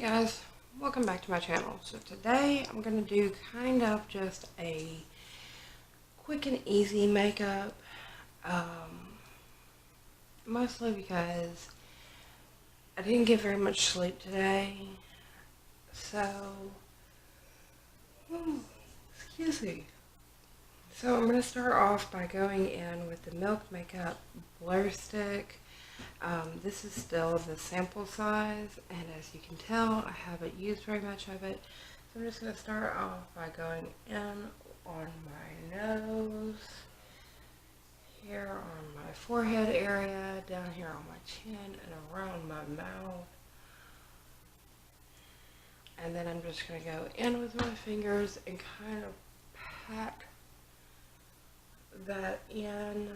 guys, welcome back to my channel. So today I'm going to do kind of just a quick and easy makeup, mostly because I didn't get very much sleep today, so, excuse me. So I'm going to start off by going in with the Milk Makeup Blur Stick. This is still the sample size, and as you can tell, I haven't used very much of it. So I'm just going to start off by going in on my nose, here on my forehead area, down here on my chin, and around my mouth. And then I'm just going to go in with my fingers and kind of pat that in.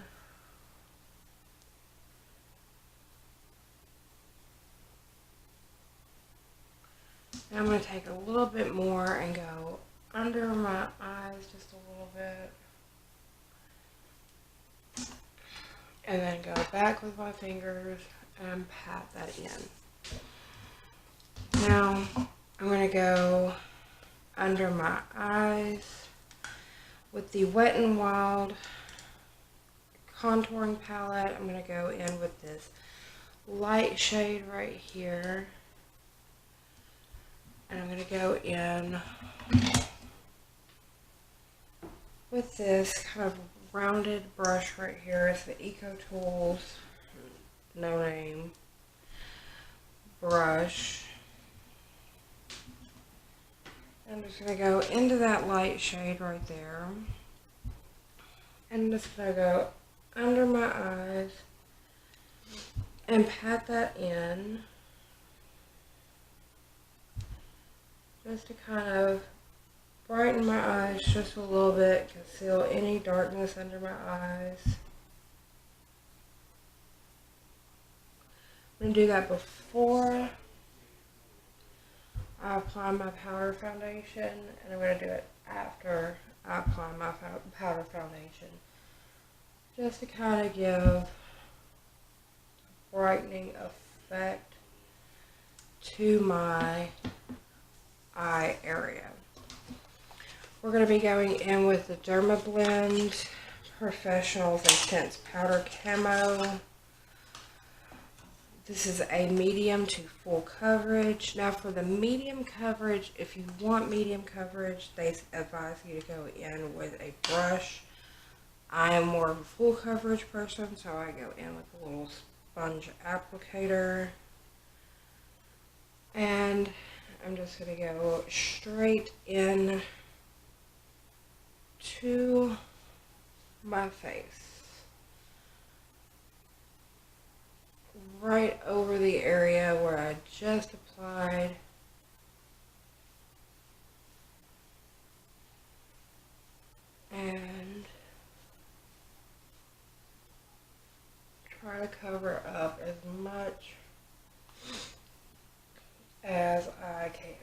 And I'm going to take a little bit more and go under my eyes just a little bit. And then go back with my fingers and pat that in. Now, I'm going to go under my eyes with the Wet n Wild contouring palette. I'm going to go in with this light shade right here. And I'm going to go in with this kind of rounded brush right here. It's the Eco Tools No Name brush. I'm just going to go into that light shade right there. And I'm just going to go under my eyes and pat that in. Just to kind of brighten my eyes just a little bit, conceal any darkness under my eyes. I'm going to do that before I apply my powder foundation, and I'm going to do it after I apply my powder foundation. Just to kind of give a brightening effect to my eye area. We're going to be going in with the Dermablend Professionals Intense PowderCamo. This is a medium to full coverage. Now for the medium coverage, if you want medium coverage, they advise you to go in with a brush. I am more of a full coverage person, so I go in with a little sponge applicator. And I'm just going to go straight in to my face. Right over the area where I just applied. And try to cover up as much as I can.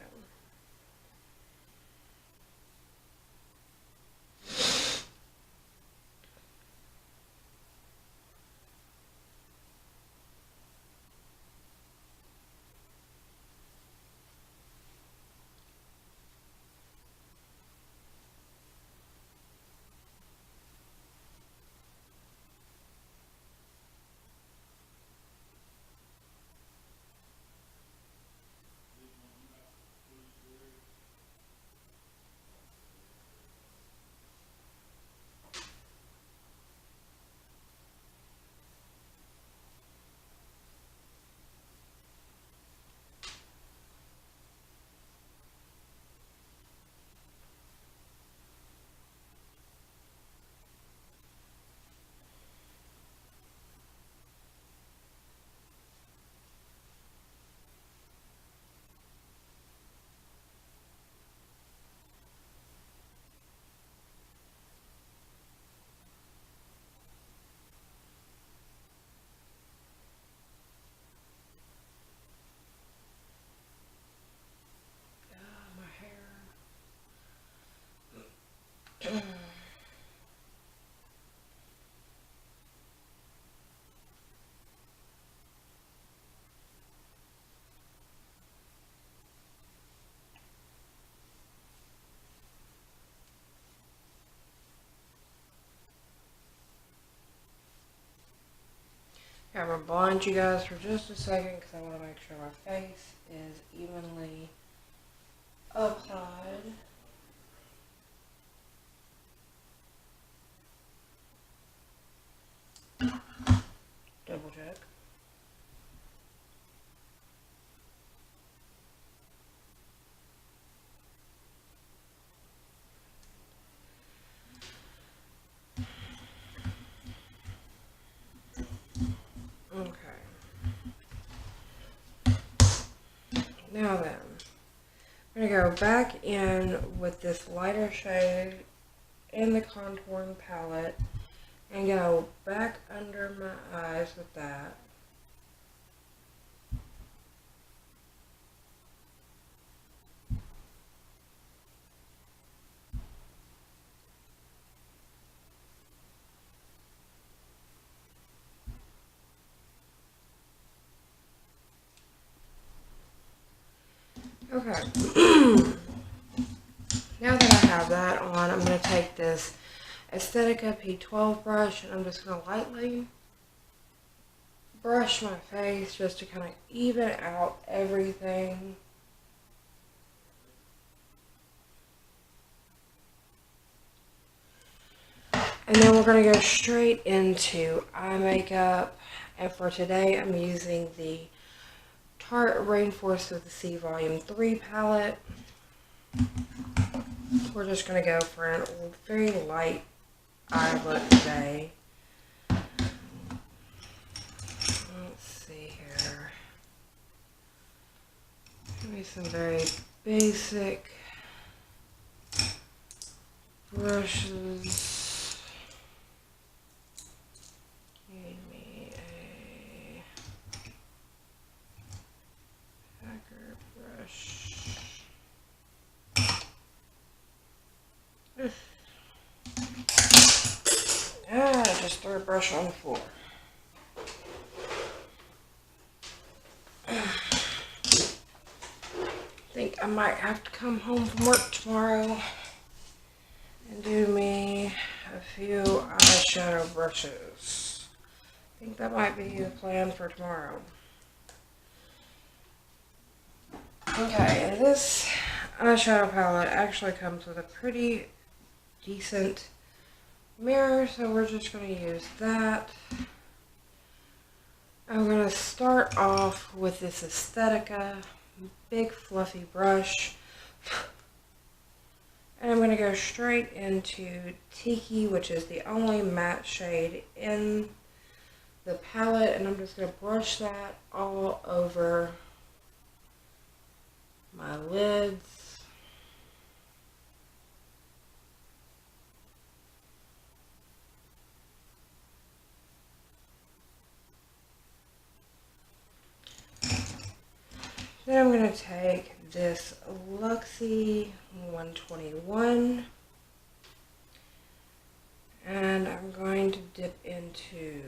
Okay, I'm going to blind you guys for just a second because I want to make sure my face is evenly applied. Double check. Okay. Now then, I'm going to go back in with this lighter shade in the contouring palette and go back under my eyes with that. Okay. Now that I have that on, I'm going to take this Aesthetica P12 brush and I'm just going to lightly brush my face just to kind of even out everything. And then we're going to go straight into eye makeup. And for today, I'm using the Tarte Rainforest of the Sea Volume 3 palette. We're just going to go for a very light eye look today. Let's see here. Give me some very basic brushes. Need me a packer brush. I just threw a brush on the floor. I think I might have to come home from work tomorrow and do me a few eyeshadow brushes. I think that might be the plan for tomorrow. Okay, and this eyeshadow palette actually comes with a pretty decent mirror, so we're just going to use that. I'm going to start off with this Aesthetica big fluffy brush, and I'm going to go straight into Tiki, which is the only matte shade in the palette, and I'm just going to brush that all over my lids. Then I'm going to take this Luxie 121 and I'm going to dip into,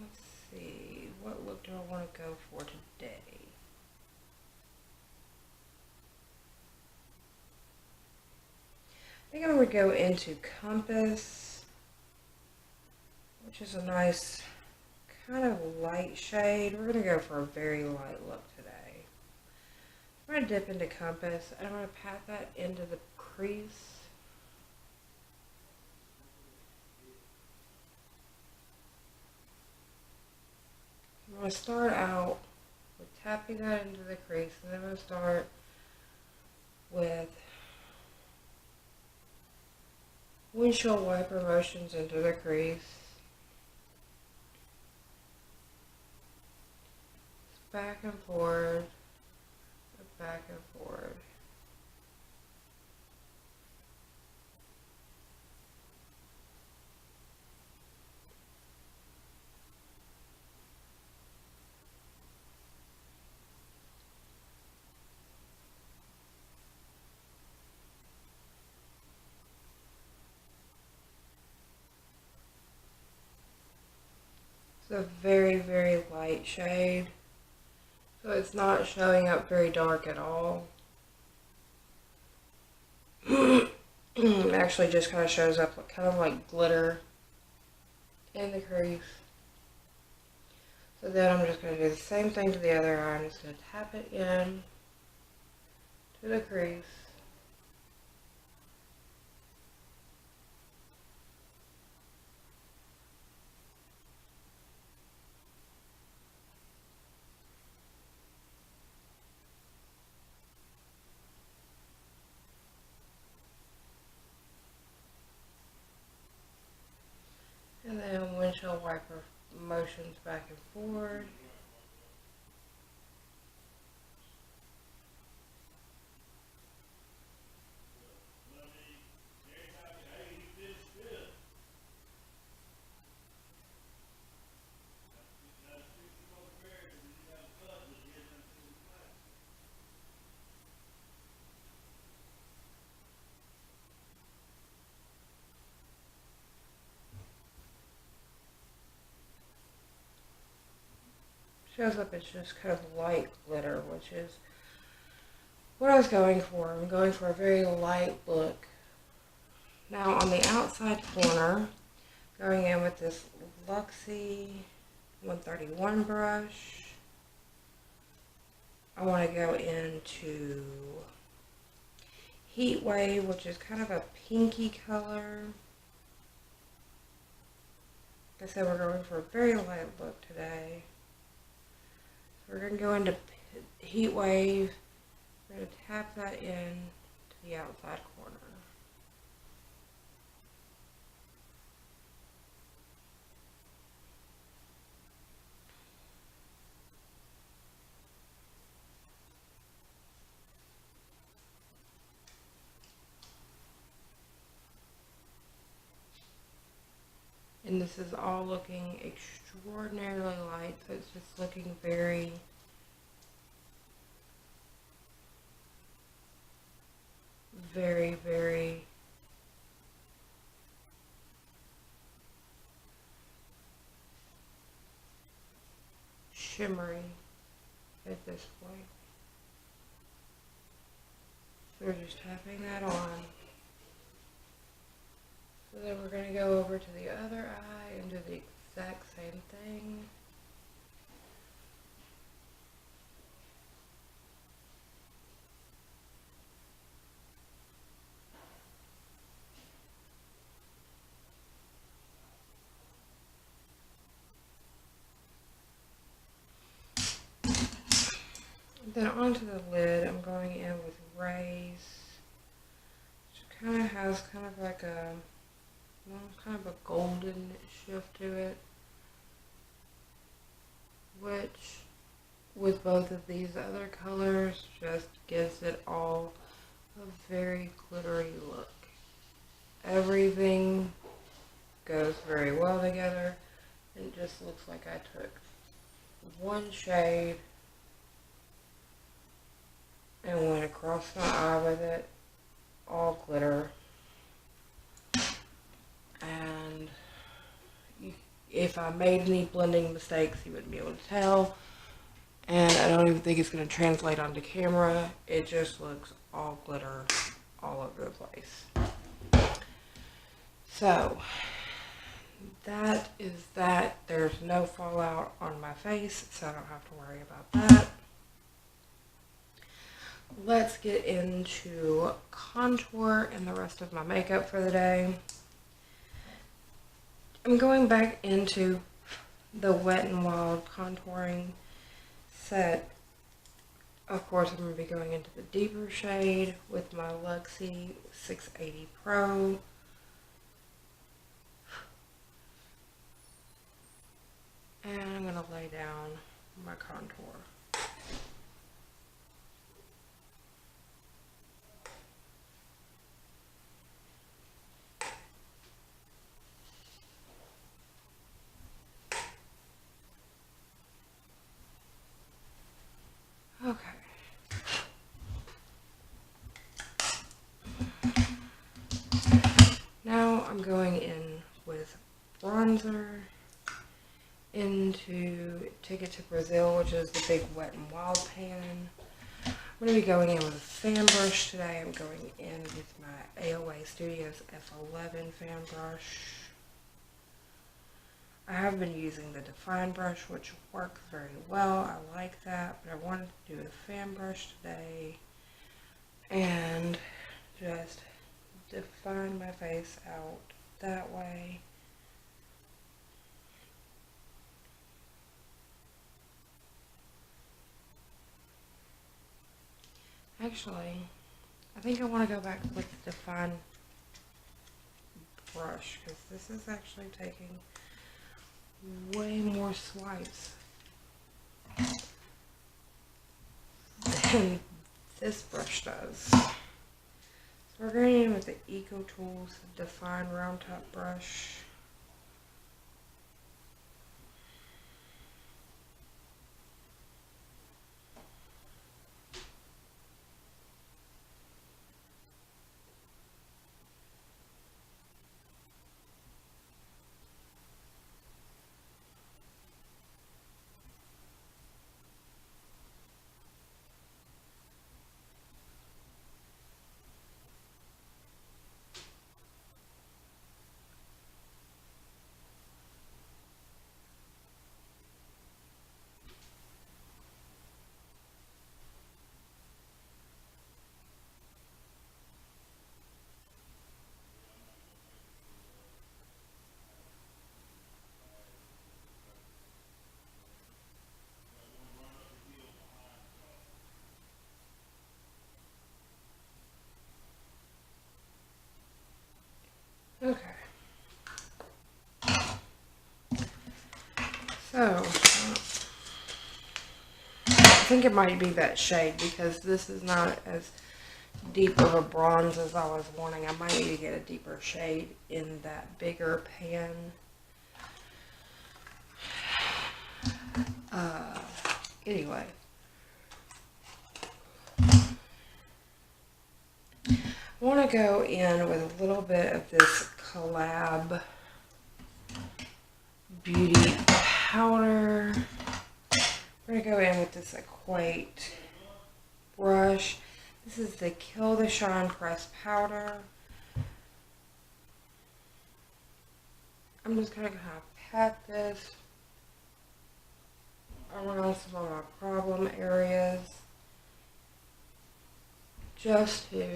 let's see, what look do I want to go for today? I think I'm going to go into Compass, which is a nice kind of light shade. We're going to go for a very light look today. I'm going to dip into Compass and I'm going to pat that into the crease. I'm going to start out with tapping that into the crease, and then I'm going to start with windshield wiper motions into the crease. Back and forward, back and forward. It's a very, very light shade. So it's not showing up very dark at all. It actually just kind of shows up kind of like glitter in the crease. So then I'm just going to do the same thing to the other eye. I'm just going to tap it in to the crease. And then windshield wiper motions back and forward. Shows up, it's just kind of light glitter, which is what I was going for. I'm going for a very light look. Now on the outside corner, going in with this Luxie 131 brush, I want to go into Heat Wave, which is kind of a pinky color. Like I said, we're going for a very light look today. So we're going to go into Heat Wave. We're going to tap that in to the outside corner. And this is all looking extraordinarily light, so it's just looking very shimmery at this point. So we're just tapping that on. So then we're going to go over to the other eye and do the exact same thing. Then onto the lid, I'm going in with Rays, which kind of has kind of like a, well, kind of a golden shift to it, which with both of these other colors just gives it all a very glittery look. Everything goes very well together. It just looks like I took one shade and went across my eye with it, all glitter. And if I made any blending mistakes, you wouldn't be able to tell. And I don't even think it's going to translate onto camera. It just looks all glitter all over the place. So that is that. There's no fallout on my face, so I don't have to worry about that. Let's get into contour and the rest of my makeup for the day. I'm going back into the Wet n Wild contouring set. Of course, I'm going to be going into the deeper shade with my Luxie 680 Pro. And I'm going to lay down my contour. Okay. Now I'm going in with bronzer into Ticket to Brazil, which is the big Wet n Wild pan. I'm going to be going in with a fan brush today. I'm going in with my AOA Studios F11 fan brush. I have been using the Define brush, which works very well. I like that, but I wanted to do a fan brush today and just define my face out that way. Actually, I think I want to go back with the Define brush because this is actually taking way more swipes than this brush does. So we're going in with the Eco Tools Define Round Top brush. Okay. So, I think it might be that shade because this is not as deep of a bronze as I was wanting. I might need to get a deeper shade in that bigger pan. Anyway. I want to go in with a little bit of this Col-lab Beauty powder. We're going to go in with this Equate brush. This is the Kill the Shine Pressed Powder. I'm just going to kind of pat this around some of my problem areas just to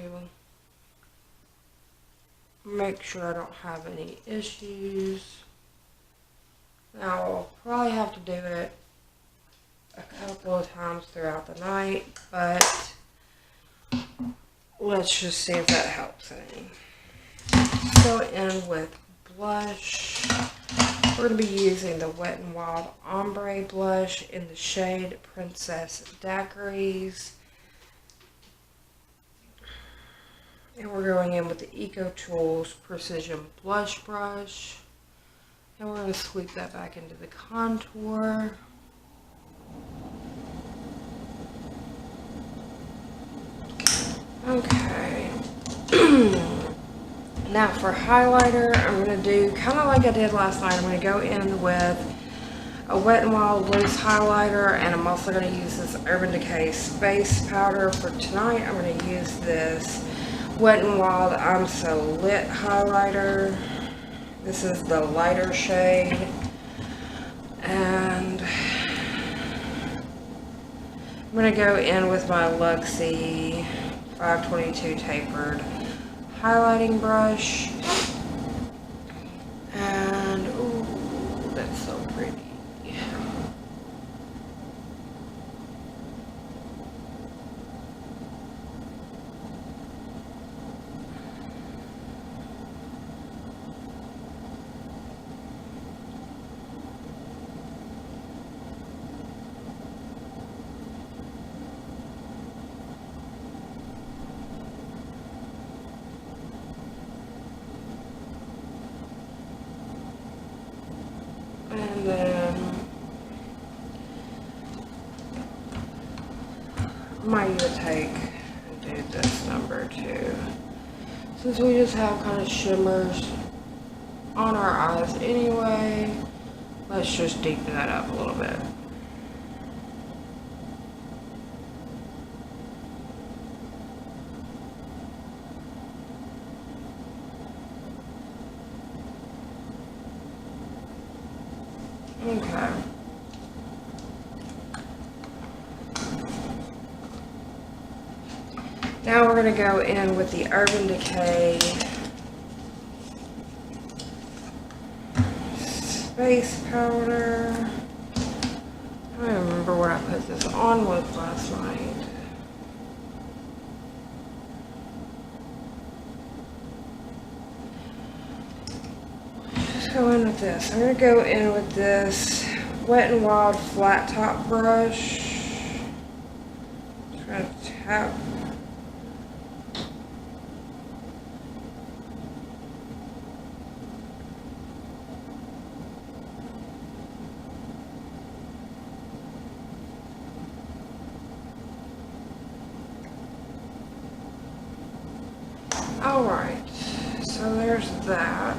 make sure I don't have any issues. Now I'll probably have to do it a couple of times throughout the night, but let's just see if that helps any. Go in with blush. We're going to be using the Wet n Wild Ombre blush in the shade Princess Daiquiries. And we're going in with the Eco Tools Precision Blush Brush. And we're going to sweep that back into the contour. Okay. Now for highlighter, I'm going to do kind of like I did last night. I'm going to go in with a Wet n Wild loose highlighter, and I'm also going to use this Urban Decay Space Powder. For tonight, I'm going to use this Wet n Wild I'm So Lit highlighter. This is the lighter shade. And I'm going to go in with my Luxie 522 tapered highlighting brush. And, ooh, that's so pretty. And then I might even take and do this number too. Since we just have kind of shimmers on our eyes anyway, let's just deepen that up a little bit. Okay. Now we're going to go in with the Urban Decay Space Powder. I don't remember what I put this on with last night. Just go in with this. I'm going to go in with this Wet n Wild flat top brush. Just going to tap. Alright, so there's that.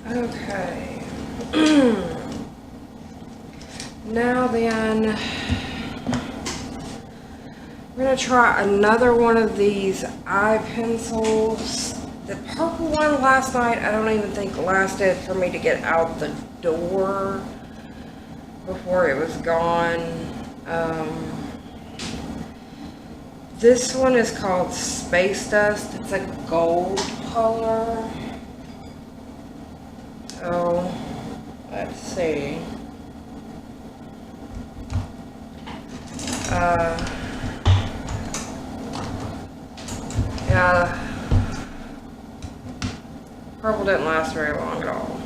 Okay. Now then, we're going to try another one of these eye pencils. The purple one last night, I don't even think lasted for me to get out the door before it was gone. This one is called Space Dust. It's a gold color. So, let's see. Yeah. Purple didn't last very long at all.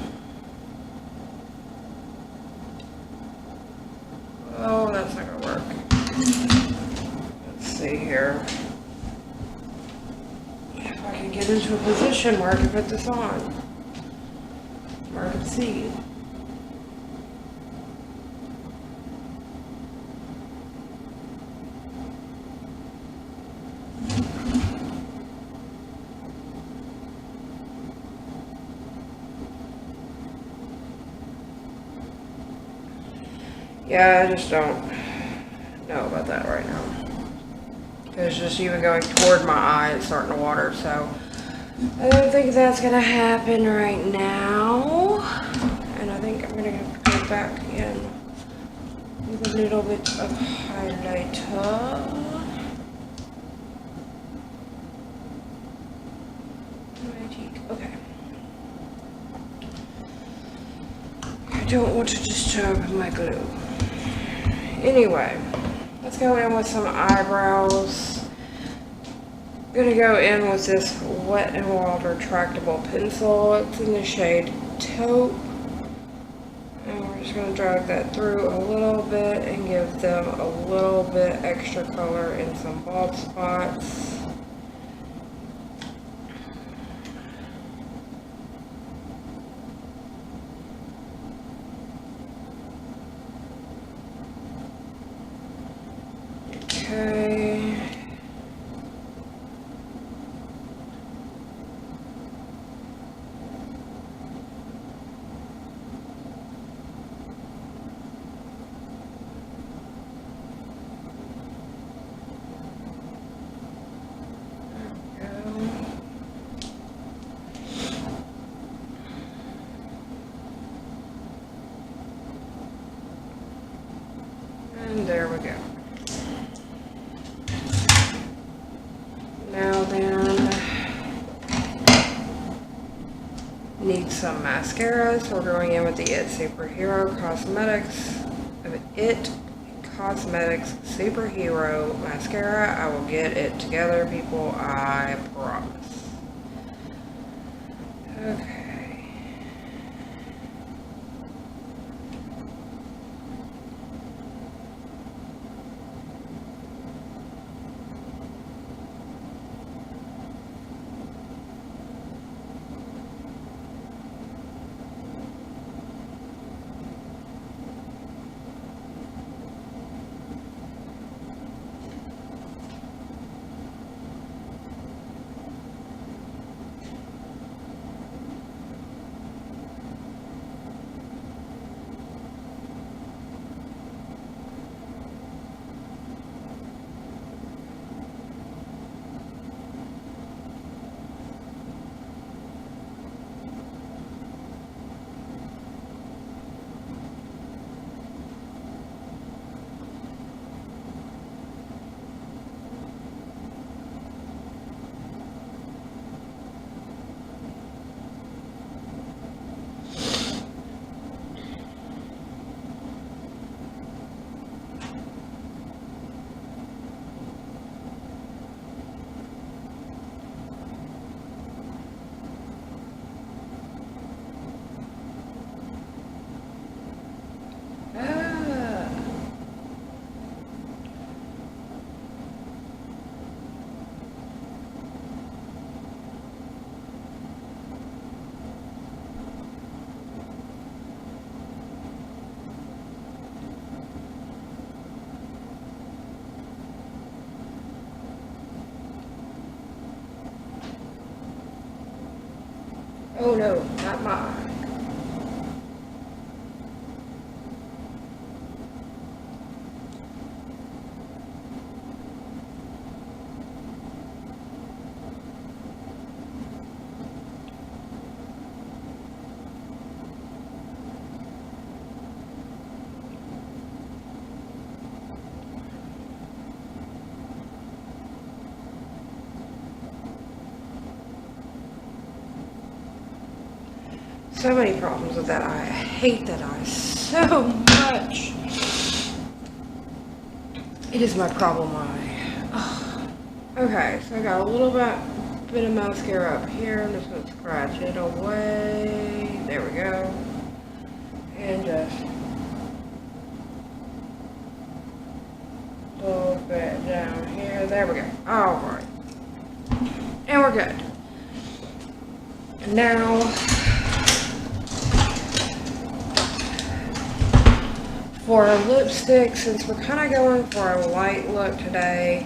Oh, that's not gonna work. See here if I can get into a position where I can put this on, where I can see. Yeah, I just don't know about that right now. It's just even going toward my eye, it's starting to water, so I don't think that's going to happen right now. And I think I'm going to have to go back in with a little bit of highlighter. Okay. I don't want to disturb my glue. Anyway. Let's go in with some eyebrows. I'm going to go in with this Wet n Wild retractable pencil. It's in the shade Taupe. And we're just going to drag that through a little bit and give them a little bit extra color in some bald spots. Okay. And there we go. Now then, need some mascara, so we're going in with the It Cosmetics Superhero Mascara. I will get it together, people, I promise. Okay. Oh no, not my eye. So many problems with that eye. I hate that eye so much. It is my problem eye. Ugh. Okay, so I got a little bit of mascara up here. I'm just going to scratch it away. There we go. And just a little bit down here. There we go. Alright. And we're good. And now, for a lipstick, since we're kind of going for a light look today,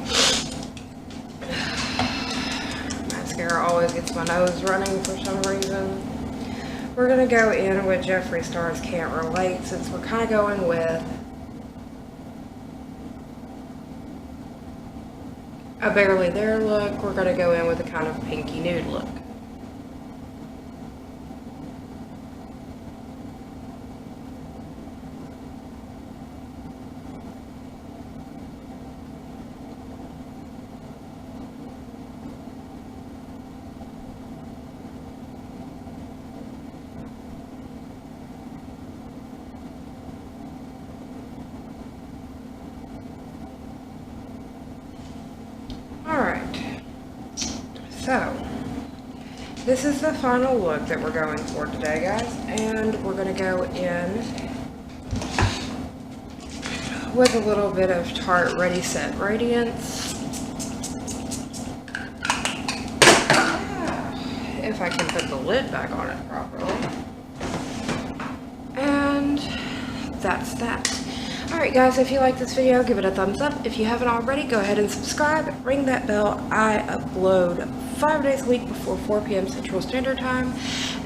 mascara always gets my nose running for some reason. We're going to go in with Jeffree Star's Can't Relate, since we're kind of going with a Barely There look. We're going to go in with a kind of pinky nude look. So, this is the final look that we're going for today, guys, and we're going to go in with a little bit of Tarte Ready Set Radiance. If I can put the lid back on it properly. And that's that. Alright guys, if you like this video, give it a thumbs up. If you haven't already, go ahead and subscribe. Ring that bell. I upload 5 days a week before 4 p.m. Central Standard Time.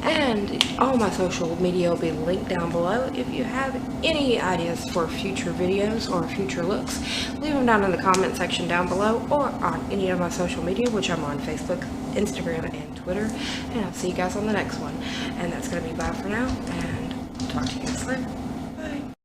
And all my social media will be linked down below. If you have any ideas for future videos or future looks, leave them down in the comment section down below or on any of my social media, which I'm on Facebook, Instagram, and Twitter. And I'll see you guys on the next one. And that's going to be bye for now, and talk to you guys later.